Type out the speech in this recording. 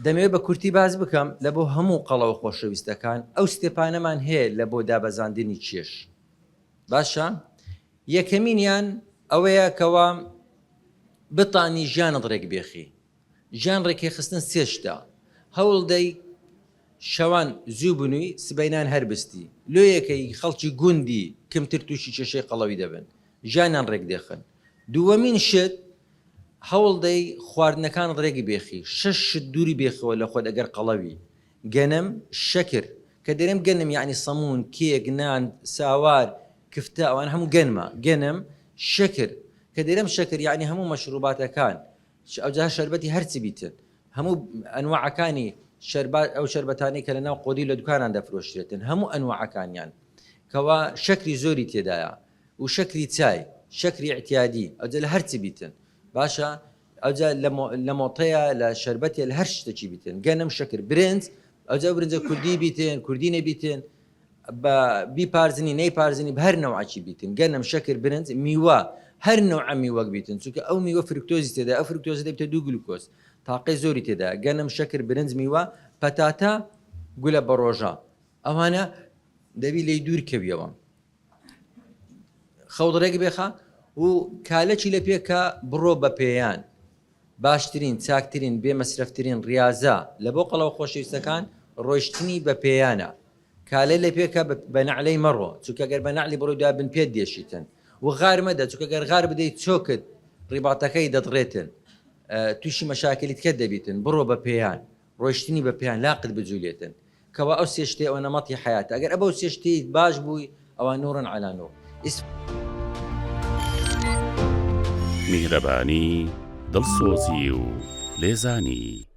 دەمەوێت بە کورتی باز بکەم لە بۆ هەموو قەڵەوە خۆشەویستەکان ئەو ستێپانەمان هەیە لە بۆ دابەزاندنی کێش. باشە یەکەمینیان ئەوەیە کەوا بتانی ژیانت ڕێک بێخی. ژیان ڕێکی خستن سێشتا هەوڵدەی شەوان زوو بنووی سبەینان هەربستی لۆیەکەی خەڵکی گوندی کەمتر تووشی کێشەی قەڵەوی دەبن ژیانیان ڕێک دێخن. دووەمین شت هەوڵدەی خواردنەکان ڕێگی بێخی 6 شت دووری بێخەوە لە خۆت ئەگەر قەڵەوی گەنم شەکر کە دەرێم گەنم یعنی سەمون کێک نان ساوار کفتە ئەوان هەموو گەنمە گەنم شەکر کە دەرێم شەکر یعنی هەموو مەشروباتەکان ئەوجا شەربەتی هەرچی بیتن هەموو ئەنواعەکانی شەربات ئەو شەربەتانی کە لە ناو قۆدی لە دوکانان دەفرۆشرێتن هەموو ئەنواعەکانیان کەوا شەکری زۆری تێدایە و شەکری چای شەکری اعتیادی ئەوجا لە هەرچی بیتن باشە ئەوجا لە مۆتەیە لە شەربەتێ لە هەر شتێکی بیتن گەنم شەکر برنج ئەوجا برنجە کوردی بیتن کوردی نەبیتن بە بیپارزنی نەیپارزنی بە هەر نەوعکی بیتن گەنم شەکر برنج میوە هەر نوع میوەک بیتن چونکە ئەو میوە فرکتۆزی تێدا ئەو فرکتۆزە دەبێتە 2 گلوکۆز تاقی زۆری تێدا گەنم شەکر برنج میوە پەتاتە گولە بە ڕۆژە ئەوانە دەبی لێی دوور کەویەوە خەوڵڕێک بێخە و کالەکی لە پێکە بڕۆ بە پێیان باشترین چاکترین بێمەسرەفترین ریاضە لە بۆ قەڵەوە خۆشەویستەکان ڕۆیشتنی بە پێیانە کالە لە پێکە بە نەعلەی مەڕۆ چونکە گەر بە نەعلی بڕۆیدا بن پێت دێشیتن و غار مەدە چونکە گەر غار بدەیت چۆکت ڕیباتەکەی دەدڕێتن تووشی مەشاکلیت کە دەبیتن بڕۆ بە پێیان ڕۆیشتنی بە پێیان لاقت بجوولێتن کەوا ئەو سێشتێ ئەوە نەمەتی حیاتە ئەگەر ئەبە سێشتی باش بووی ئەوە نوڕن عەلا نوڕ. میهرەبانی دڵسۆزی و لێزانی